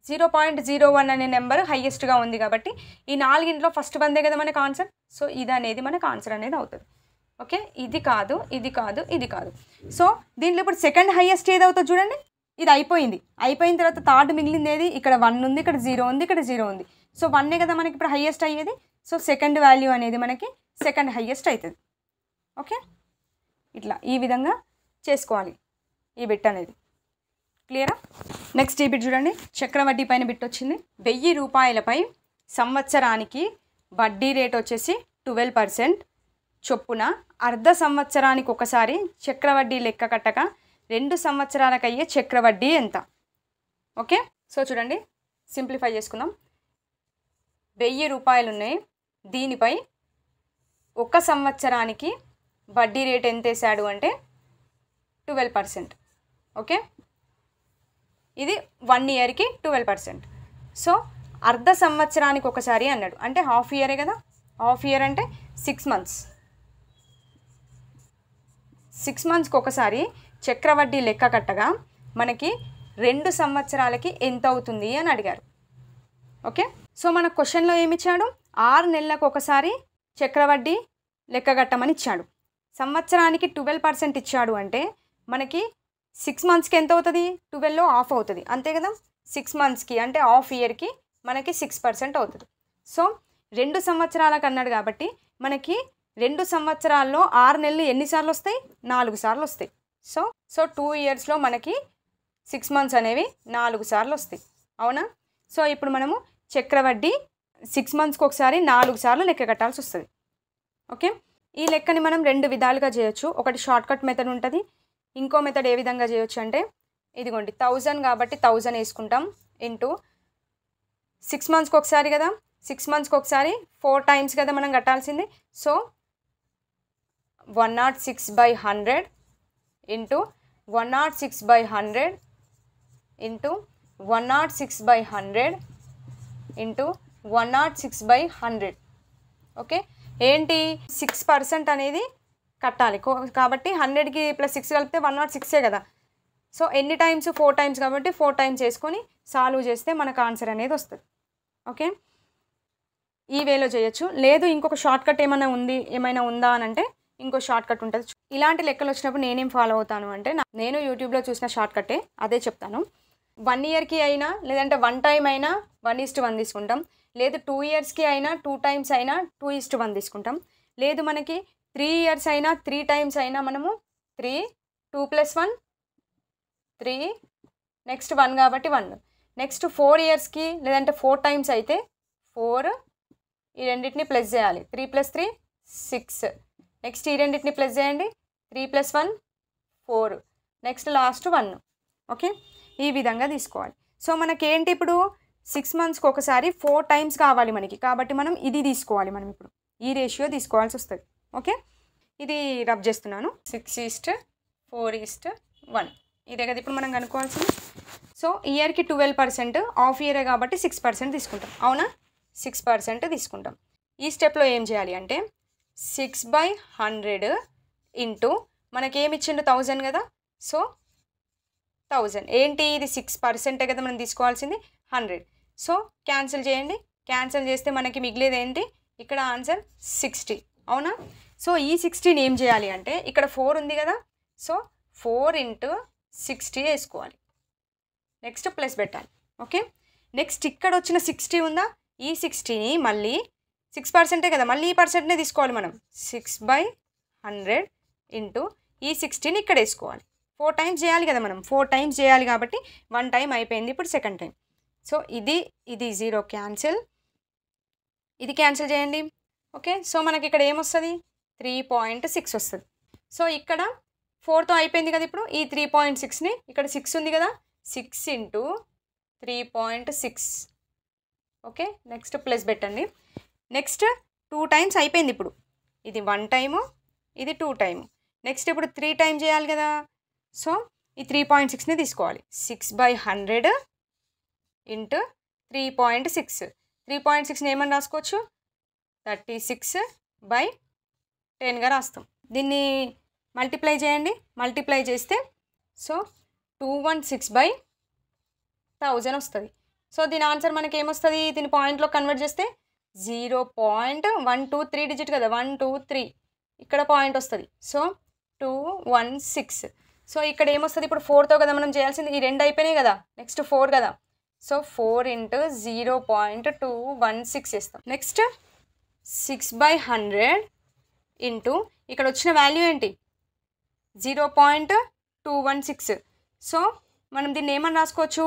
0.01 అనే నెంబర్ హయ్యెస్ట్గా ఉంది కాబట్టి ఈ నాలుగింట్లో ఫస్ట్ వన్దే కదా మనకు ఆన్సర్. సో ఇది అనేది మనకు ఆన్సర్ అనేది అవుతుంది. ఓకే, ఇది కాదు ఇది కాదు ఇది కాదు. సో దీంట్లో ఇప్పుడు సెకండ్ హయ్యెస్ట్ ఏది అవుతుంది చూడండి, ఇది అయిపోయిన తర్వాత థర్డ్ మిగిలింది ఏది, ఇక్కడ 1 ఉంది, ఇక్కడ 0 ఉంది, ఇక్కడ 0 ఉంది. సో 1 కదా మనకి ఇప్పుడు హయ్యెస్ట్ అయ్యేది. సో సెకండ్ వాల్యూ అనేది మనకి సెకండ్ హయ్యెస్ట్ అవుతుంది. ఓకే, ఇట్లా ఈ విధంగా చేసుకోవాలి ఈ బిట్ అనేది. క్లియరా? నెక్స్ట్ ఈ బిట్ చూడండి, చక్రవడ్డీ పైన బిట్ వచ్చింది. 1000 రూపాయలపై సంవత్సరానికి వడ్డీ రేట్ వచ్చేసి 12% చొప్పున అర్ధ సంవత్సరానికి ఒకసారి చక్రవడ్డీ లెక్క కట్టక 2 సంవత్సరాలకు అయ్యే చక్రవడ్డీ ఎంత? ఓకే, సో చూడండి సింప్లిఫై చేసుకుందాం. 1000 రూపాయలు ఉన్నాయి, దీనిపై 1 సంవత్సరానికి వడ్డీ రేట్ ఎంత వేసాడు అంటే 12%. ఓకే, ఇది 1 yearకి 12%. సో అర్ధ సంవత్సరానికి ఒకసారి అన్నాడు అంటే హాఫ్ ఇయరే కదా, హాఫ్ ఇయర్ అంటే 6 months. 6 monthsకి ఒకసారి చక్రవడ్డీ లెక్క కట్టగా మనకి 2 సంవత్సరాలకి ఎంత అవుతుంది అని అడిగారు. ఓకే, సో మన క్వశ్చన్లో ఏమి ఇచ్చాడు, 6 నెలలకు ఒకసారి చక్రవడ్డీ లెక్క కట్టమని ఇచ్చాడు. సంవత్సరానికి 12% ఇచ్చాడు అంటే మనకి 6 monthsకి ఎంత అవుతుంది, 12లో హాఫ్ అవుతుంది అంతే కదా. 6 monthsకి అంటే హాఫ్ ఇయర్కి మనకి 6% అవుతుంది. సో 2 సంవత్సరాలకు అన్నాడు కాబట్టి మనకి 2 సంవత్సరాల్లో 6 నెలలు ఎన్నిసార్లు వస్తాయి, 4 సార్లు వస్తాయి. సో 2 yearsలో మనకి 6 months అనేవి 4 సార్లు వస్తాయి. అవునా? సో ఇప్పుడు మనము చక్రవడ్డీ 6 monthsకి ఒకసారి 4 సార్లు లెక్క కట్టాల్సి వస్తుంది. ఓకే, ఈ లెక్కని మనం 2 విధాలుగా చేయొచ్చు. ఒకటి షార్ట్కట్ మెథడ్ ఉంటుంది, ఇంకో మెథడ్ ఏ విధంగా చేయొచ్చు అంటే ఇదిగోండి 1000 కాబట్టి 1000 వేసుకుంటాం ఇంటూ 6 monthsకి ఒకసారి కదా, 6 monthsకి ఒకసారి 4 times కదా మనం కట్టాల్సింది. So 106/100 into 106/100 into 106/100 into 106/100. Okay, ఏంటి 6% అనేది కట్టాలి కాబట్టి 100కి +6 కలిపితే 106 కదా. సో ఎన్ని టైమ్స్, 4 times కాబట్టి 4 times వేసుకొని సాల్వ్ చేస్తే మనకు ఆన్సర్ అనేది వస్తుంది. ఓకే, ఈ వేలో చేయొచ్చు. లేదు ఇంకొక షార్ట్కట్ ఏమైనా ఉందా అని అంటే ఇంకో షార్ట్కట్ ఉంటుంది. ఇలాంటి లెక్కలు వచ్చినప్పుడు నేనేం ఫాలో అవుతాను అంటే నేను యూట్యూబ్లో చూసిన షార్ట్కట్టే అదే చెప్తాను. 1 yearకి అయినా లేదంటే 1 time అయినా 1:1 తీసుకుంటాం. లేదు 2 yearsకి అయినా 2 times అయినా 2:1 తీసుకుంటాం. లేదు మనకి 3 years అయినా 3 times అయినా మనము 3 2 + 1 3 నెక్స్ట్ 1 కాబట్టి 1. నెక్స్ట్ 4 yearsకి లేదంటే 4 times అయితే 4 ఈ రెండింటిని ప్లస్ చేయాలి. 3 + 3 6. నెక్స్ట్ ఈ రెండింటిని ప్లస్ చేయండి. 3 + 1 4. Next last 1. ఓకే, ఈ విధంగా తీసుకోవాలి. సో మనకేంటి ఇప్పుడు 6 monthsకి ఒకసారి 4 times కావాలి మనకి, కాబట్టి మనం ఇది తీసుకోవాలి. మనం ఇప్పుడు ఈ రేషియో తీసుకోవాల్సి వస్తుంది. ఓకే, ఇది రబ్ చేస్తున్నాను. 6:4:1 ఇదే కదా ఇప్పుడు మనం కనుక్కోవాల్సింది. సో ఇయర్కి 12%, హాఫ్ ఇయరే కాబట్టి 6% తీసుకుంటాం. అవునా, 6% తీసుకుంటాం. ఈ స్టెప్లో ఏం చేయాలి అంటే 6/100 ఇంటూ మనకేమి ఇచ్చిండు 1000 కదా. సో 1000 ఏంటి, ఇది 6% కదా మనం తీసుకోవాల్సింది, 100. సో క్యాన్సిల్ చేయండి. క్యాన్సిల్ చేస్తే మనకి మిగిలేది ఏంటి, ఇక్కడ ఆన్సర్ 60. అవునా. సో ఈ 60ని ఏం చేయాలి అంటే ఇక్కడ 4 ఉంది కదా, సో 4 × 60 వేసుకోవాలి. నెక్స్ట్ ప్లస్ పెట్టాలి. ఓకే, నెక్స్ట్ ఇక్కడ వచ్చిన 60 ఉందా, ఈ 60ని మళ్ళీ 6% కదా, మళ్ళీ ఈ పర్సెంట్నే తీసుకోవాలి మనం. 6/100 ఇంటూ ఈ 60ని ఇక్కడ వేసుకోవాలి. 4 టైమ్స్ చేయాలి కదా మనం, 4 టైమ్స్ చేయాలి కాబట్టి 1 టైం అయిపోయింది, ఇప్పుడు సెకండ్ టైం. సో ఇది 0 క్యాన్సిల్, ఇది క్యాన్సిల్ చేయండి. ఓకే, సో మనకి ఇక్కడ ఏమొస్తుంది, 3.6 వస్తుంది. సో ఇక్కడ 4తో అయిపోయింది కదా, ఇప్పుడు ఈ 3.6ని ఇక్కడ 6 ఉంది కదా, 6 × 3.6. ఓకే, నెక్స్ట్ ప్లస్ పెట్టండి. నెక్స్ట్ 2 టైమ్స్ అయిపోయింది, ఇప్పుడు ఇది 1 టైము, ఇది 2 టైము. నెక్స్ట్ ఇప్పుడు 3 టైం చేయాలి కదా, సో ఈ 3.6ని తీసుకోవాలి. 6/100 ఇంటూ 3.6. 3.6ని ఏమని రాసుకోవచ్చు, 36/10గా రాస్తాం. దీన్ని మల్టిప్లై చేయండి. మల్టిప్లై చేస్తే సో 216/1000 వస్తుంది. సో దీని ఆన్సర్ మనకి ఏమొస్తుంది, దీని పాయింట్లో కన్వర్ట్ చేస్తే 0.123 డిజిట్ కదా, 123 ఇక్కడ పాయింట్ వస్తుంది. సో 216. సో ఇక్కడ ఏమొస్తుంది, ఇప్పుడు 4తో కదా మనం చేయాల్సింది, ఈ 2 అయిపోయినాయి కదా, నెక్స్ట్ 4 కదా. సో 4 × 0.216 ఇస్తాం. నెక్స్ట్ 6/100 ఇంటూ ఇక్కడ వచ్చిన వాల్యూ ఏంటి, 0.216. సో మనం దీన్ని ఏమని రాసుకోవచ్చు,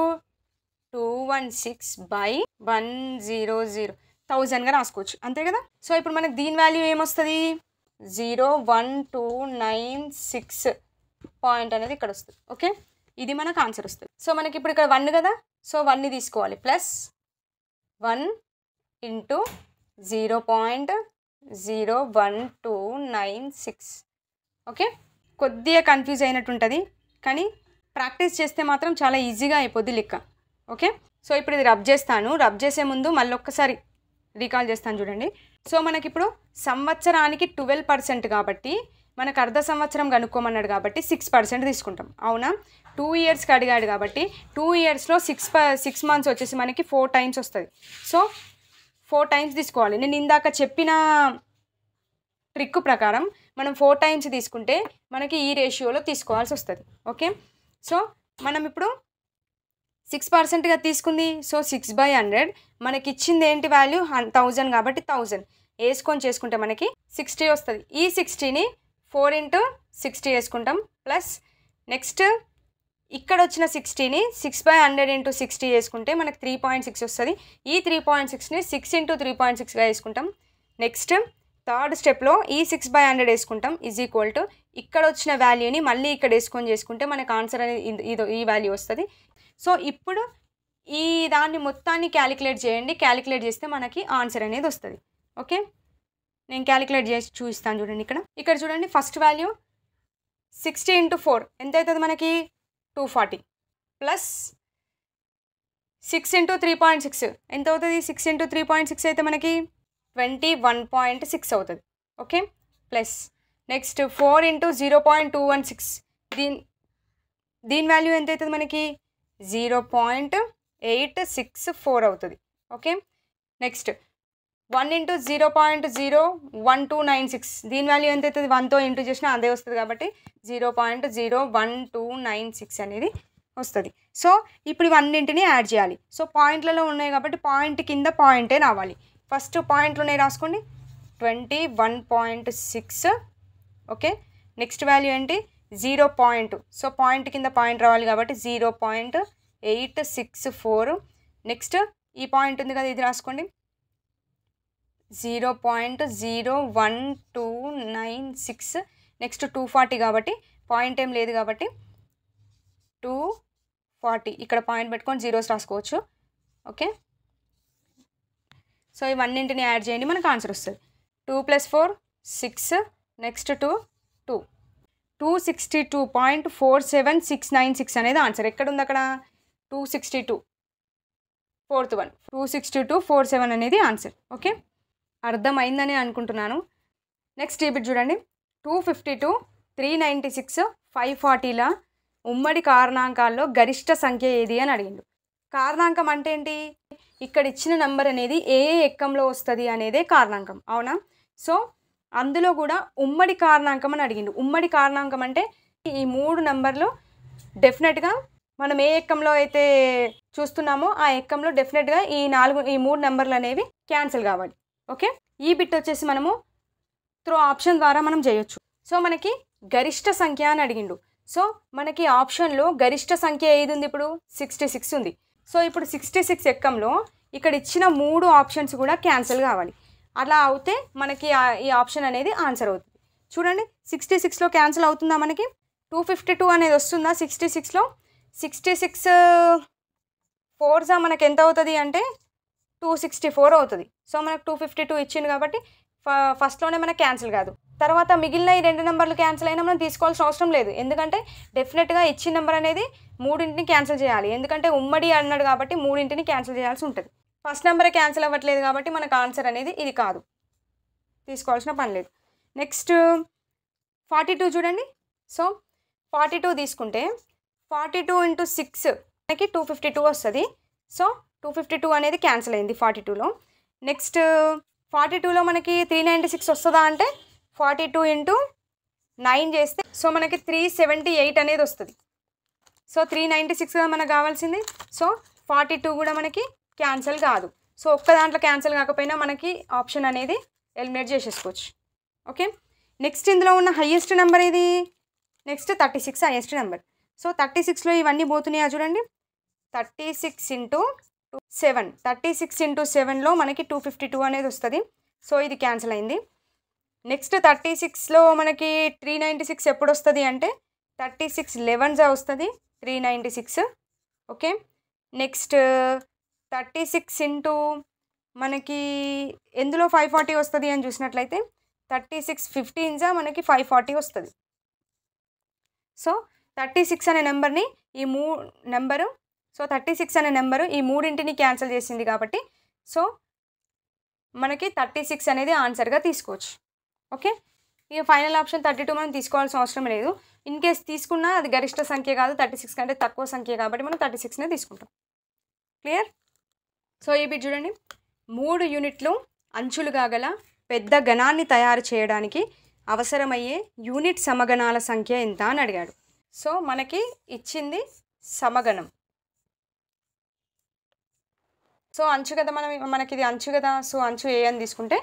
216/100 1000గా రాసుకోవచ్చు, అంతే కదా. సో ఇప్పుడు మనకి దీని వాల్యూ ఏమొస్తుంది, 0.1296 పాయింట్ అనేది ఇక్కడ వస్తుంది. ఓకే, ఇది మనకు ఆన్సర్ వస్తుంది. సో మనకి ఇప్పుడు ఇక్కడ 1 కదా, సో 1ని తీసుకోవాలి, ప్లస్ 1 ఇంటూ 0.01296. ఓకే, కొద్దిగా కన్ఫ్యూజ్ అయినట్టు ఉంటుంది, కానీ ప్రాక్టీస్ చేస్తే మాత్రం చాలా ఈజీగా అయిపోద్ది లెక్క. ఓకే, సో ఇప్పుడు ఇది రబ్ చేస్తాను. రబ్ చేసే ముందు మళ్ళీ ఒక్కసారి రీకాల్ చేస్తాను చూడండి. సో మనకి ఇప్పుడు సంవత్సరానికి 12% కాబట్టి మనకు అర్ధ సంవత్సరం కనుక్కోమన్నాడు కాబట్టి 6% తీసుకుంటాం. అవునా, 2 ఇయర్స్కి అడిగాడు కాబట్టి 2 ఇయర్స్లో 6 మంత్స్ వచ్చేసి మనకి 4 టైమ్స్ వస్తుంది. సో 4 టైమ్స్ తీసుకోవాలి. నేను ఇందాక చెప్పిన ట్రిక్ ప్రకారం మనం 4 టైమ్స్ తీసుకుంటే మనకి ఈ రేషియోలో తీసుకోవాల్సి వస్తుంది. ఓకే, సో మనం ఇప్పుడు 6%గా తీసుకుంది. సో 6/100 మనకి ఇచ్చింది ఏంటి వాల్యూ, 1000 కాబట్టి 1000 వేసుకొని చేసుకుంటే మనకి 60 వస్తుంది. ఈ 60ని 4 × 60 వేసుకుంటాం, ప్లస్ నెక్స్ట్ ఇక్కడ వచ్చిన 60ని 6/100 × 60 వేసుకుంటే మనకి 3.6 వస్తుంది. ఈ 3.6ని 6 × 3.6గా వేసుకుంటాం. నెక్స్ట్ థర్డ్ స్టెప్లో ఈ 6/100 వేసుకుంటాం, = ఇక్కడ వచ్చిన వాల్యూని మళ్ళీ ఇక్కడ వేసుకొని చేసుకుంటే మనకు ఆన్సర్ అనేది ఈ వాల్యూ వస్తుంది. సో ఇప్పుడు ఈ దాన్ని మొత్తాన్ని క్యాలిక్యులేట్ చేయండి. క్యాలిక్యులేట్ చేస్తే మనకి ఆన్సర్ అనేది వస్తుంది. ఓకే, నేను క్యాలిక్యులేట్ చేసి చూపిస్తాను చూడండి. ఇక్కడ చూడండి, ఫస్ట్ వాల్యూ 60 × 4 ఎంత అవుతుంది మనకి, 240, ప్లస్ 6 × 3.6 ఎంత అవుతుంది, 6 × 3.6 అయితే మనకి 21.6 అవుతుంది. ఓకే, ప్లస్ నెక్స్ట్ 4 × 0.216 దీని వాల్యూ ఎంత అవుతుంది మనకి, 0.864 అవుతుంది. ఓకే, నెక్స్ట్ 1 × 0.01296 దీని వాల్యూ ఎంత అవుతుంది, 1తో ఇంటూ చేసినా అదే వస్తుంది కాబట్టి 0.01296 అనేది వస్తుంది. సో ఇప్పుడు ఇవన్నింటినీ యాడ్ చేయాలి. సో పాయింట్లలో ఉన్నాయి కాబట్టి పాయింట్ కింద పాయింటే రావాలి. ఫస్ట్ పాయింట్లోనే రాసుకోండి, 21.6. ఓకే, నెక్స్ట్ వాల్యూ ఏంటి, 0. సో పాయింట్ కింద పాయింట్ రావాలి కాబట్టి 0.864. నెక్స్ట్ ఈ పాయింట్ ఉంది కదా, ఇది రాసుకోండి, 0.01296. నెక్స్ట్ 240 కాబట్టి పాయింట్ ఏం లేదు కాబట్టి 240 ఇక్కడ పాయింట్ పెట్టుకొని జీరోస్ రాసుకోవచ్చు. ఓకే, సో ఇవన్నింటిని యాడ్ చేయండి, మనకు ఆన్సర్ వస్తుంది. 2 + 4 6, నెక్స్ట్ 2 2 262.47696 అనేది ఆన్సర్. ఎక్కడ ఉంది అక్కడ 262 ఫోర్త్ వన్ 262.47 అనేది ఆన్సర్. ఓకే, అర్థమైందని అనుకుంటున్నాను. నెక్స్ట్ ఈ బిట్ చూడండి. 252, 396, 540ల ఉమ్మడి కారణాంకాల్లో గరిష్ట సంఖ్య ఏది అని అడిగిండు. కారణాంకం అంటే ఏంటి? ఇక్కడ ఇచ్చిన నెంబర్ అనేది ఏ ఎక్కంలో వస్తుంది అనేదే కారణాంకం, అవునా? సో అందులో కూడా ఉమ్మడి కారణాంకం అని అడిగిండు. ఉమ్మడి కారణాంకం అంటే ఈ 3 నెంబర్లు డెఫినెట్గా మనం ఏ ఎక్కంలో అయితే చూస్తున్నామో ఆ ఎక్కంలో డెఫినెట్గా ఈ 3 నెంబర్లు అనేవి క్యాన్సిల్ కావాలి. ఓకే, ఈ బిట్ వచ్చేసి మనము త్రూ ఆప్షన్ ద్వారా మనం చేయొచ్చు. సో మనకి గరిష్ట సంఖ్య అని అడిగిండు. సో మనకి ఆప్షన్లో గరిష్ట సంఖ్య ఏది ఉంది? ఇప్పుడు 66 ఉంది. సో ఇప్పుడు 66 ఎక్కంలో ఇక్కడ ఇచ్చిన 3 ఆప్షన్స్ కూడా క్యాన్సిల్ కావాలి. అలా అవుతే మనకి ఈ ఆప్షన్ అనేది ఆన్సర్ అవుతుంది. చూడండి, 66లో క్యాన్సిల్ అవుతుందా? మనకి 252 అనేది వస్తుందా 66లో? 66 4 మనకి ఎంత అవుతుంది అంటే 264 అవుతుంది. సో మనకు 252 ఇచ్చింది కాబట్టి ఫస్ట్లోనే మనకు క్యాన్సిల్ కాదు. తర్వాత మిగిలిన ఈ 2 నెంబర్లు క్యాన్సిల్ అయినా మనం తీసుకోవాల్సిన అవసరం లేదు. ఎందుకంటే డెఫినెట్గా ఇచ్చిన నెంబర్ అనేది 3ని క్యాన్సిల్ చేయాలి. ఎందుకంటే ఉమ్మడి అన్నాడు కాబట్టి 3ని క్యాన్సిల్ చేయాల్సి ఉంటుంది. ఫస్ట్ నెంబరే క్యాన్సిల్ అవ్వట్లేదు కాబట్టి మనకు ఆన్సర్ అనేది ఇది కాదు, తీసుకోవాల్సిన పని లేదు. నెక్స్ట్ 42 చూడండి. సో 42 తీసుకుంటే 42 × 6 మనకి 252 వస్తుంది. సో 252 అనేది క్యాన్సిల్ అయింది 42లో. నెక్స్ట్ 42లో మనకి 396 వస్తుందా అంటే 42 × 9 చేస్తే సో మనకి 378 అనేది వస్తుంది. సో 396 మనకు కావాల్సింది. సో 42 కూడా మనకి క్యాన్సిల్ కాదు. సో ఒక్క దాంట్లో క్యాన్సిల్ కాకపోయినా మనకి ఆప్షన్ అనేది ఎలిమినేట్ చేసేసుకోవచ్చు. ఓకే, నెక్స్ట్ ఇందులో ఉన్న హైయెస్ట్ నెంబర్ ఇది. Next 36 highest number. సో 36లో ఇవన్నీ పోతున్నాయా చూడండి. 36 × 7 36 × 7లో మనకి 252 అనేది వస్తుంది. సో ఇది క్యాన్సిల్ అయింది. నెక్స్ట్ 36లో మనకి 396 ఎప్పుడు వస్తుంది అంటే 36 11 వస్తుంది 396. ఓకే, నెక్స్ట్ 36 × మనకి ఎందులో 540 వస్తుంది అని చూసినట్లయితే 36 15 మనకి 540 వస్తుంది. సో 36 అనే నెంబర్ని ఈ నెంబరు సో 36 అనే నెంబరు ఈ 3ని క్యాన్సిల్ చేసింది కాబట్టి సో మనకి 36 అనేది ఆన్సర్గా తీసుకోవచ్చు. ఓకే, ఇక ఫైనల్ ఆప్షన్ 32 మనం తీసుకోవాల్సిన అవసరం లేదు. ఇన్ కేస్ తీసుకున్నా అది గరిష్ట సంఖ్య కాదు, 36 కంటే తక్కువ సంఖ్య కాబట్టి మనం 36నే తీసుకుంటాం. క్లియర్? సో ఈ బిట్ చూడండి. 3 యూనిట్లు అంచులుగా గల పెద్ద గణాన్ని తయారు చేయడానికి అవసరమయ్యే యూనిట్ సమగణాల సంఖ్య ఎంత అని అడిగాడు. సో మనకి ఇచ్చింది సమగణం. సో అంచు కదా మనకి ఇది అంచు కదా. సో అంచు ఏ అని తీసుకుంటే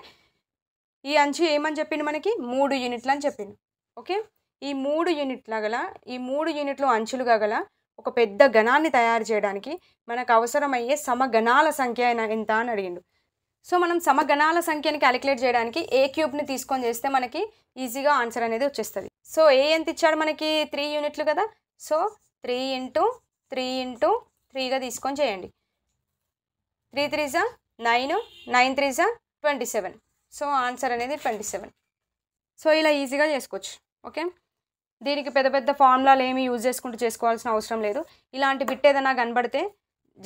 ఈ అంచు ఏమని చెప్పిండు మనకి 3 యూనిట్లు అని చెప్పిండు. ఓకే, ఈ 3 యూనిట్లు అంచులుగా గల ఒక పెద్ద గణాన్ని తయారు చేయడానికి మనకు అవసరమయ్యే సమగణాల సంఖ్య ఎంత అని అడిగిండు. సో మనం సమగణాల సంఖ్యని క్యాలిక్యులేట్ చేయడానికి ఏ క్యూబ్ని తీసుకొని చేస్తే మనకి ఈజీగా ఆన్సర్ అనేది వచ్చేస్తుంది. సో ఏ ఎంత ఇచ్చాడు మనకి 3 యూనిట్లు కదా. సో 3 × 3 × 3గా తీసుకొని చేయండి. 3 × 3 = 9, 9 × 3 = 27. సో ఆన్సర్ అనేది 27. సో ఇలా ఈజీగా చేసుకోవచ్చు. ఓకే, దీనికి పెద్ద పెద్ద ఫార్ములాలు ఏమి యూజ్ చేసుకుంటూ చేసుకోవాల్సిన అవసరం లేదు. ఇలాంటి బిట్ ఏదైనా కనబడితే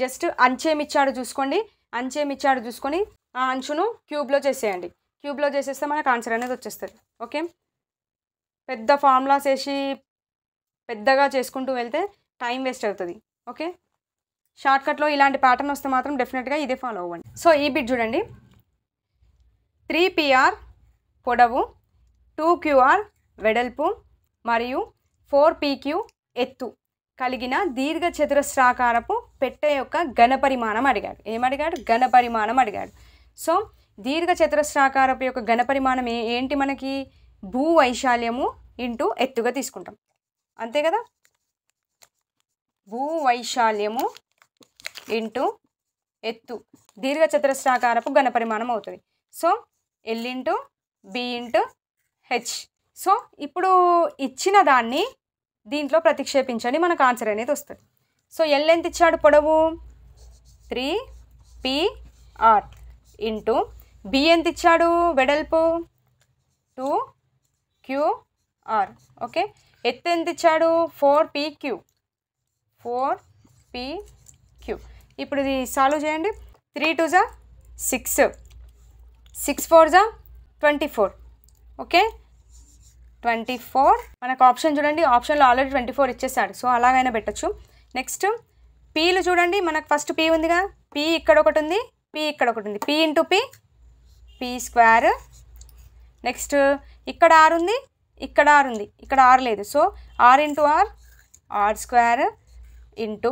జస్ట్ అంచేమిచ్చాడు చూసుకోండి. అంచేమిచ్చాడు చూసుకొని ఆ అంచును క్యూబ్లో చేసేయండి. క్యూబ్లో చేసేస్తే మనకు ఆన్సర్ అనేది వచ్చేస్తుంది. ఓకే, పెద్ద ఫార్ములాస్ వేసి పెద్దగా చేసుకుంటూ వెళ్తే టైం వేస్ట్ అవుతుంది. ఓకే, షార్ట్కట్లో ఇలాంటి ప్యాటర్న్ వస్తే మాత్రం డెఫినెట్గా ఇదే ఫాలో అవ్వండి. సో ఈ బిట్ చూడండి. 3PR పొడవు, 2QR వెడల్పు మరియు 4PQ ఎత్తు కలిగిన దీర్ఘ చతురస్రాకారపు పెట్టె యొక్క ఘనపరిమాణం అడిగాడు. ఏమడిగాడు? ఘనపరిమాణం అడిగాడు. సో దీర్ఘ చతురస్రాకారపు యొక్క ఘనపరిమాణం ఏంటి? మనకి భూ వైశాల్యము ఇంటూ ఎత్తుగా తీసుకుంటాం, అంతే కదా. భూ వైశాల్యము ఇంటూ ఎత్తు దీర్ఘ చతురస్రాకారపు ఘనపరిమాణం అవుతుంది. So L × B × H. So ఇప్పుడు ఇచ్చిన దాన్ని దీంట్లో ప్రతిక్షేపించండి, మనకు ఆన్సర్ అనేది వస్తుంది. సో L ఎంత ఇచ్చాడు? పొడవు 3PR ఇంటూ B ఎంత ఇచ్చాడు? వెడల్పు 2QR. ఓకే, ఎత్తు ఎంత ఇచ్చాడు? 4PQ. 4PQ. ఇప్పుడు ఇది సాల్వ్ చేయండి. 3 2 జా 6, 6 4 జా 24. ఓకే, 24. మనకు ఆప్షన్ చూడండి, ఆప్షన్లో ఆల్రెడీ 24 ఇచ్చేసాడు, సో అలాగైనా పెట్టచ్చు. నెక్స్ట్ పీలు చూడండి, మనకు ఫస్ట్ పీ ఉందిగా, పీ ఇక్కడ ఒకటి ఉంది, పీ ఇక్కడ ఒకటి ఉంది, P into P, P square. Next ఇక్కడ ఆర్ ఉంది, ఇక్కడ ఆర్ ఉంది, ఇక్కడ ఆర్ లేదు, so R into R, R square into,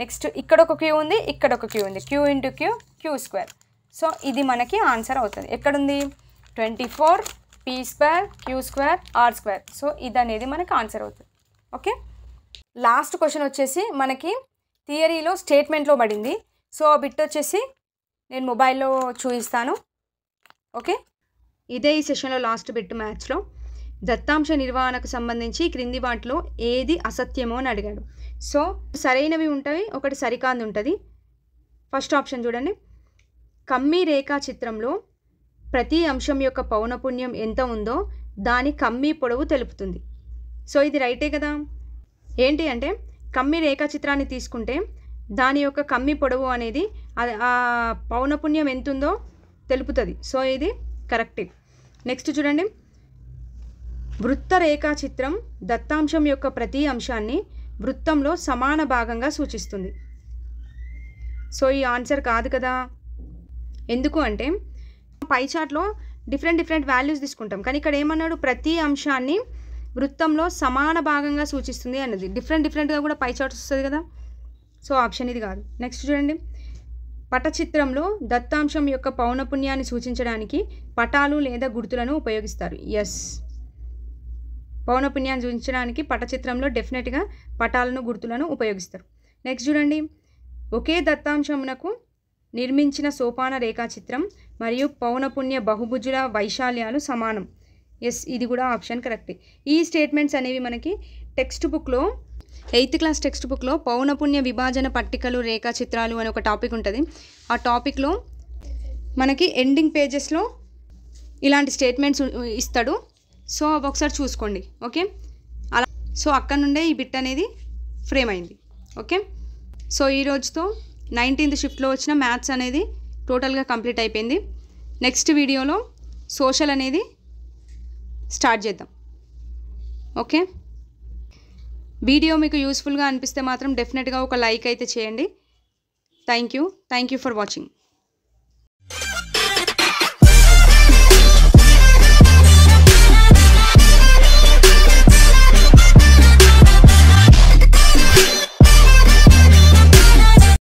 next ఇక్కడ ఒక క్యూ ఉంది, ఇక్కడ ఒక క్యూ ఉంది, Q into Q, Q square. So ఇది మనకి ఆన్సర్ అవుతుంది. ఎక్కడుంది? 24 P square, Q square, R square. So ఇది అనేది మనకి ఆన్సర్ అవుతుంది. ఓకే, లాస్ట్ క్వశ్చన్ వచ్చేసి మనకి థియరీలో స్టేట్మెంట్లో పడింది. సో ఆ బిట్ వచ్చేసి నేను మొబైల్లో చూపిస్తాను. ఓకే, ఇదే ఈ సెషన్లో లాస్ట్ బిట్ మ్యాథ్స్లో. దత్తాంశ నిర్వహణకు సంబంధించి క్రింది వాటిలో ఏది అసత్యమో అని అడిగాడు. సో సరైనవి ఉంటాయి, ఒకటి సరికాంది ఉంటుంది. ఫస్ట్ ఆప్షన్ చూడండి, కమ్మీ రేఖా చిత్రంలో ప్రతి అంశం యొక్క పౌనపున్యం ఎంత ఉందో దాని కమ్మీ పొడవు తెలుపుతుంది. సో ఇది రైటే కదా. ఏంటి అంటే కమ్మీ రేఖా చిత్రాన్ని తీసుకుంటే దాని యొక్క కమ్మీ పొడవు అనేది ఆ పౌనపున్యం ఎంత ఉందో తెలుపుతుంది. సో ఇది కరెక్టే. నెక్స్ట్ చూడండి, వృత్త రేఖా చిత్రం దత్తాంశం యొక్క ప్రతి అంశాన్ని వృత్తంలో సమాన భాగంగా సూచిస్తుంది. సో ఈ ఆన్సర్ కాదు కదా. ఎందుకు అంటే పై చార్ట్లో డిఫరెంట్ వాల్యూస్ తీసుకుంటాం, కానీ ఇక్కడ ఏమన్నాడు? ప్రతి అంశాన్ని వృత్తంలో సమాన భాగంగా సూచిస్తుంది అన్నది. డిఫరెంట్గా కూడా పై చార్ట్స్ వస్తుంది కదా. సో ఆప్షన్ ఇది కాదు. నెక్స్ట్ చూడండి, పటచిత్రంలో దత్తాంశం యొక్క పౌనపున్యాన్ని సూచించడానికి పటాలు లేదా గుర్తులను ఉపయోగిస్తారు. ఎస్, పౌనపున్యాన్ని సూచించడానికి పటచిత్రంలో డెఫినెట్గా పటాలను గుర్తులను ఉపయోగిస్తారు. నెక్స్ట్ చూడండి, ఒకే దత్తాంశమునకు నిర్మించిన సోపాన రేఖాచిత్రం మరియు పౌనపున్య బహుభుజుల వైశాల్యాలు సమానం. ఎస్, ఇది కూడా ఆప్షన్ కరెక్టే. ఈ స్టేట్మెంట్స్ అనేవి మనకి టెక్స్ట్ బుక్లో 8th క్లాస్ టెక్స్ట్ బుక్లో పౌనపున్య విభాజన పట్టికలు రేఖాచిత్రాలు అని ఒక టాపిక్ ఉంటుంది. ఆ టాపిక్లో మనకి ఎండింగ్ పేజెస్లో ఇలాంటి స్టేట్మెంట్స్ ఇస్తాడు. సో ఒకసారి చూసుకోండి. ఓకే, అలా సో అక్కడ నుండే ఈ బిట్ అనేది ఫ్రేమ్ అయింది. ఓకే, సో ఈ రోజుతో 19th షిఫ్ట్లో వచ్చిన మ్యాథ్స్ అనేది టోటల్గా కంప్లీట్ అయిపోయింది. నెక్స్ట్ వీడియోలో సోషల్ అనేది స్టార్ట్ చేద్దాం. ఓకే, వీడియో మీకు యూస్ఫుల్గా అనిపిస్తే మాత్రం డెఫినెట్గా ఒక లైక్ అయితే చేయండి. Thank you for watching.